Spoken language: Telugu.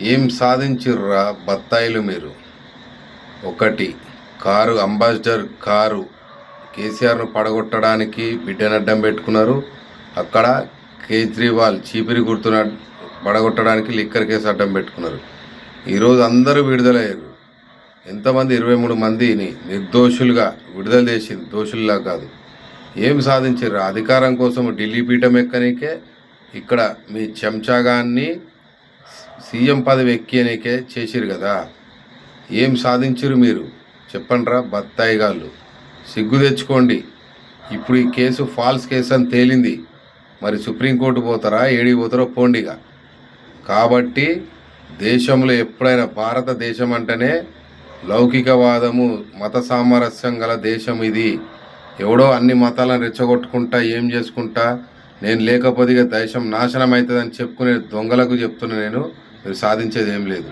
ఏం సాధించిర్రా బత్తాయిలు మీరు? ఒకటి, కారు అంబాసిడర్ కారు కేసీఆర్ను పడగొట్టడానికి బిడ్డను అడ్డం పెట్టుకున్నారు. అక్కడ కేజ్రీవాల్ చీపిరి గుర్తున పడగొట్టడానికి లిక్కర్ కేసు అడ్డం పెట్టుకున్నారు. ఈరోజు అందరూ విడుదలయ్యారు. ఎంతమంది? 23 మందిని నిర్దోషులుగా విడుదల చేసింది, దోషుల్లా కాదు. ఏం సాధించారు? అధికారం కోసం ఢిల్లీ పీఠం ఎక్కనికే ఇక్కడ మీ చెంచాగాన్ని సీఎం పదవి ఎక్కియనికే చేసిరు కదా. ఏం సాధించరు మీరు? చెప్పండిరా బత్తాయిగాళ్ళు, సిగ్గు తెచ్చుకోండి. ఇప్పుడు ఈ కేసు ఫాల్స్ కేసు అని తేలింది. మరి సుప్రీంకోర్టు పోతారా, ఏడికి పోతారో పోండిగా. కాబట్టి దేశంలో ఎప్పుడైనా భారతదేశం అంటేనే లౌకికవాదము, మత సామరస్యం గల దేశం ఇది. ఎవడో అన్ని మతాలను రెచ్చగొట్టుకుంటా ఏం చేసుకుంటా నేను లేకపోతే దేశం నాశనం అవుతుందని చెప్పుకునే దొంగలకు చెప్తున్నా నేను. మీరు సాధించేది ఏం లేదు.